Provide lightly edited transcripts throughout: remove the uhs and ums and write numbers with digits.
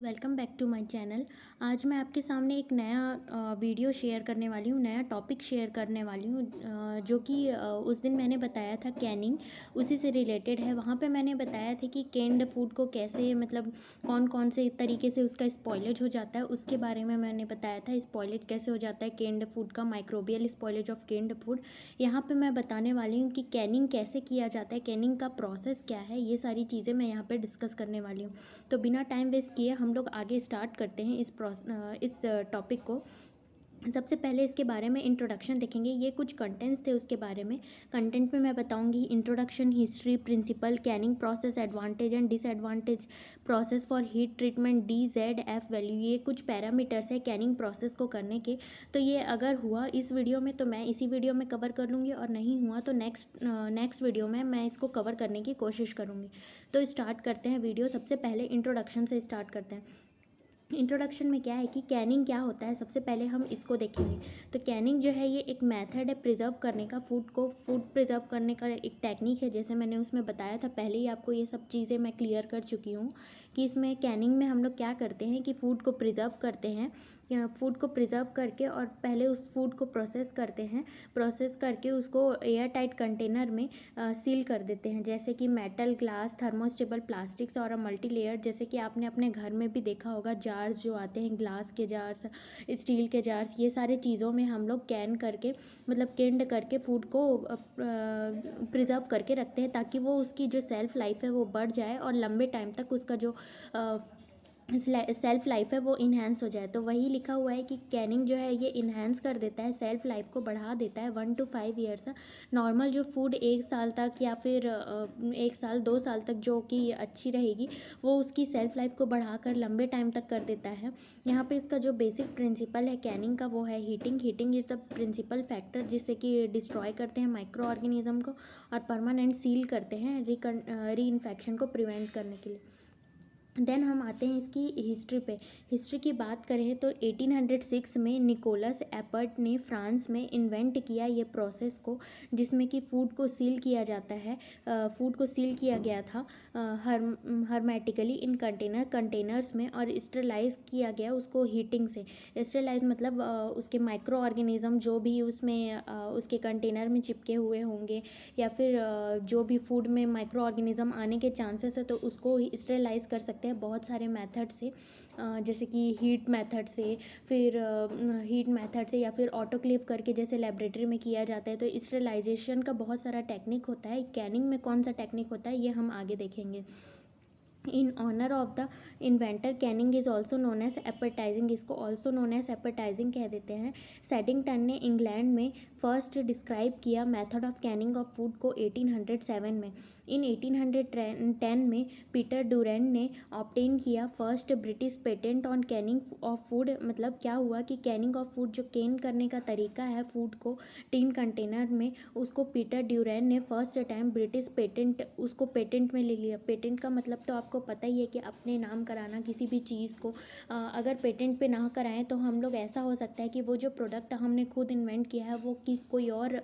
Welcome back to my channel. आज मैं आपके सामने एक नया वीडियो शेयर करने वाली हूँ, नया टॉपिक शेयर करने वाली हूँ, जो कि उस दिन मैंने बताया था कैनिंग, उसी से रिलेटेड है। वहाँ पे मैंने बताया था कि कैंड फूड को कैसे मतलब कौन कौन से तरीके से उसका स्पॉइलेज हो जाता है, उसके बारे में मैंने बताया था। स्पॉइलेज कैसे हो जाता है कैंड फूड का, microbial spoilage of canned food. यहाँ पे मैं बताने वाली हूँ कि कैनिंग कैसे किया जाता है, कैनिंग का प्रोसेस क्या है, ये सारी चीज़ें मैं यहाँ पे डिस्कस करने वाली हूँ। तो बिना टाइम वेस्ट किए हम लोग आगे स्टार्ट करते हैं इस टॉपिक को। सबसे पहले इसके बारे में इंट्रोडक्शन देखेंगे। ये कुछ कंटेंट्स थे उसके बारे में। कंटेंट में मैं बताऊंगी introduction, history, principle, canning process, advantage and disadvantage, process for heat treatment, DZF value. ये कुछ पैरामीटर्स है कैनिंग प्रोसेस को करने के। तो ये अगर हुआ इस वीडियो में तो मैं इसी वीडियो में कवर कर लूँगी, और नहीं हुआ तो नेक्स्ट वीडियो में मैं इसको कवर करने की कोशिश करूँगी। तो स्टार्ट करते हैं वीडियो। सबसे पहले इंट्रोडक्शन से स्टार्ट करते हैं। इंट्रोडक्शन में क्या है कि कैनिंग क्या होता है, सबसे पहले हम इसको देखेंगे। तो कैनिंग जो है ये एक मेथड है प्रिजर्व करने का, फूड प्रिजर्व करने का एक टेक्निक है। जैसे मैंने उसमें बताया था पहले ही, आपको ये सब चीज़ें मैं क्लियर कर चुकी हूँ कि इसमें कैनिंग में हम लोग क्या करते हैं कि फ़ूड को प्रिजर्व करते हैं। फ़ूड को प्रिजर्व करके और पहले उस फूड को प्रोसेस करते हैं। प्रोसेस करके उसको एयर टाइट कंटेनर में सील कर देते हैं, जैसे कि मेटल, ग्लास, थर्मोस्टेबल प्लास्टिक्स और मल्टी लेयर। जैसे कि आपने अपने घर में भी देखा होगा, जार्स जो आते हैं, ग्लास के जार्स, स्टील के जार्स, ये सारे चीज़ों में हम लोग कैन करके मतलब कैंड करके फूड को प्रिजर्व करके रखते हैं, ताकि वो उसकी जो सेल्फ़ लाइफ है वो बढ़ जाए और लंबे टाइम तक उसका जो सेल्फ़ लाइफ है वो इन्हेंस हो जाए। तो वही लिखा हुआ है कि कैनिंग जो है ये इन्हेंस कर देता है, सेल्फ़ लाइफ को बढ़ा देता है 1 to 5 ईयर्स। नॉर्मल जो फूड 1 साल तक या फिर 1 साल 2 साल तक जो कि अच्छी रहेगी, वो उसकी सेल्फ़ लाइफ को बढ़ाकर लंबे टाइम तक कर देता है। यहाँ पे इसका जो बेसिक प्रिंसिपल है कैनिंग का वो है heating. Heating is the principal factor जिससे कि डिस्ट्रॉय करते हैं माइक्रो ऑर्गेनिज्म को और परमानेंट सील करते हैं री इन्फेक्शन को प्रिवेंट करने के लिए। देन हम आते हैं इसकी हिस्ट्री पे। हिस्ट्री की बात करें तो 1806 में निकोलस एपर्ट ने फ्रांस में इन्वेंट किया ये प्रोसेस को, जिसमें कि फ़ूड को सील किया जाता है। फ़ूड को सील किया गया था हर्मेटिकली इन कंटेनर्स में, और स्टरलाइज किया गया उसको हीटिंग से। स्टरलाइज मतलब उसके माइक्रो ऑर्गेनिज़म जो भी उसमें उसके कंटेनर में चिपके हुए होंगे, या फिर जो भी फूड में माइक्रो ऑर्गेनिज़म आने के चांसेस है, तो उसको स्टरलाइज कर सकते हैं बहुत सारे मेथड से। जैसे कि हीट मेथड से, फिर या फिर ऑटोक्लेव करके जैसे लेबोरेटरी में किया जाता है। तो स्टरलाइजेशन का बहुत सारा टेक्निक होता है। कैनिंग में कौन सा टेक्निक होता है ये हम आगे देखेंगे। In honour of the inventor canning is also known as appertizing, इसको ऑल्सो नोन एज एपर्टाइजिंग कह देते हैं। सेडिंगटन ने इंग्लैंड में फर्स्ट डिस्क्राइब किया method of Canning of food को 1807 में। इन 1810 में पीटर डुरेंट ने ऑब्टेन किया first British patent on Canning of food. मतलब क्या हुआ कि कैनिंग ऑफ फूड जो कैन करने का तरीका है फूड को टीन कंटेनर में, उसको पीटर ड्यूरेंट ने फर्स्ट टाइम ब्रिटिश पेटेंट उसको पेटेंट में ले लिया। पेटेंट का मतलब तो आपको पता ही है कि अपने नाम कराना किसी भी चीज़ को। अगर पेटेंट पे ना कराएं तो हम लोग ऐसा हो सकता है कि वो जो प्रोडक्ट हमने खुद इन्वेंट किया है वो कोई और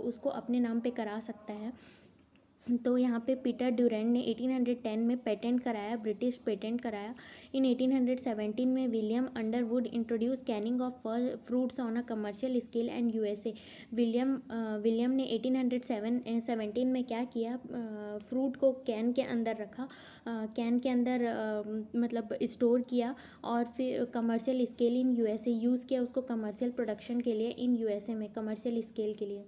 उसको अपने नाम पे करा सकता है। तो यहाँ पे पीटर ड्यूरेंट ने 1810 में पेटेंट कराया, ब्रिटिश पेटेंट कराया। इन 1817 में William Underwood introduce canning of fruits on a commercial scale and USA। William ने 1817 में क्या किया, फ्रूट को कैन के अंदर रखा, कैन के अंदर मतलब स्टोर किया, और फिर commercial scale in USA use किया उसको कमर्शियल प्रोडक्शन के लिए इन USA में, कमर्शियल स्केल के लिए।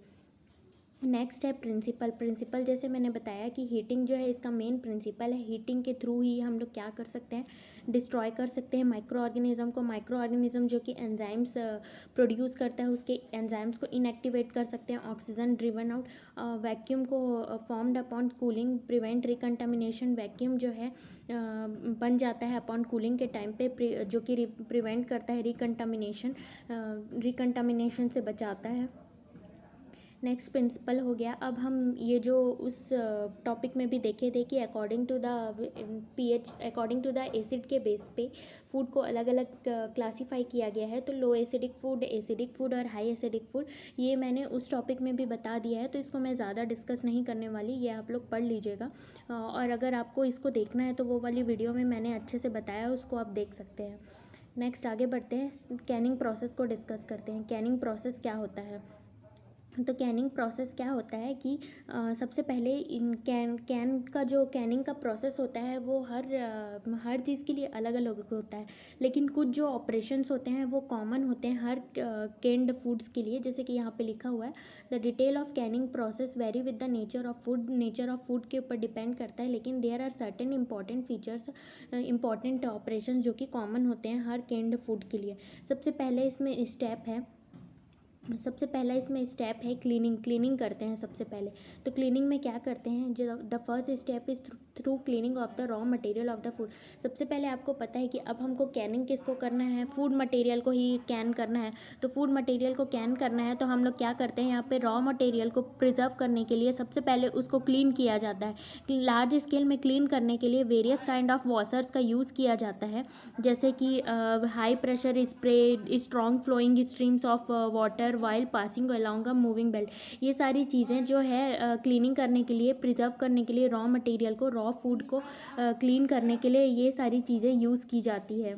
नेक्स्ट है प्रिंसिपल। प्रिंसिपल जैसे मैंने बताया कि हीटिंग जो है इसका मेन प्रिंसिपल है। हीटिंग के थ्रू ही हम लोग क्या कर सकते हैं, डिस्ट्रॉय कर सकते हैं माइक्रो ऑर्गेनिज्म को। माइक्रो ऑर्गेनिज्म जो कि एंजाइम्स प्रोड्यूस करता है, उसके एंजाइम्स को इनएक्टिवेट कर सकते हैं। ऑक्सीजन ड्रिवन आउट, वैक्यूम को formed upon cooling prevent recontamination. Vacuum जो है बन जाता है अपॉन कूलिंग के टाइम पे, जो कि प्रिवेंट करता है रिकंटामिनेशन से बचाता है। नेक्स्ट प्रिंसिपल हो गया। अब हम ये जो उस टॉपिक में भी देखे थे कि according to the pH, according to the acid के बेस पे फूड को अलग अलग क्लासीफाई किया गया है। तो लो एसिडिक फूड और हाई एसिडिक फूड, ये मैंने उस टॉपिक में भी बता दिया है, तो इसको मैं ज़्यादा डिस्कस नहीं करने वाली, ये आप लोग पढ़ लीजिएगा। और अगर आपको इसको देखना है तो वो वाली वीडियो में मैंने अच्छे से बताया, उसको आप देख सकते हैं। नेक्स्ट आगे बढ़ते हैं, कैनिंग प्रोसेस को डिस्कस करते हैं। कैनिंग प्रोसेस क्या होता है? तो कैनिंग प्रोसेस क्या होता है कि सबसे पहले इन कैन का जो कैनिंग का प्रोसेस होता है वो हर चीज़ के लिए अलग अलग होता है, लेकिन कुछ जो ऑपरेशंस होते हैं वो कॉमन होते हैं हर कैंड फूड्स के लिए। जैसे कि यहाँ पे लिखा हुआ है, the detail of canning process vary with the nature of food के ऊपर डिपेंड करता है, लेकिन there are certain important features, important operation जो कि कॉमन होते हैं हर कैंड फूड के लिए। सबसे पहला इसमें स्टेप है क्लीनिंग करते हैं सबसे पहले। तो क्लीनिंग में क्या करते हैं, जो the first step is through cleaning of the raw material of the food. सबसे पहले आपको पता है कि अब हमको कैनिंग किसको करना है, फूड मटेरियल को ही कैन करना है। तो फूड मटेरियल को कैन करना है तो हम लोग क्या करते हैं, यहाँ पे रॉ मटेरियल को प्रिजर्व करने के लिए सबसे पहले उसको क्लीन किया जाता है। लार्ज स्केल में क्लीन करने के लिए वेरियस काइंड ऑफ वॉशर्स का यूज़ किया जाता है, जैसे कि high pressure spray, strong flowing streams of water while passing along a moving belt. ये सारी चीज़ें जो है क्लीनिंग करने के लिए, प्रिजर्व करने के लिए, रॉ मटेरियल को, रॉ फूड को क्लीन करने के लिए ये सारी चीज़ें यूज़ की जाती है।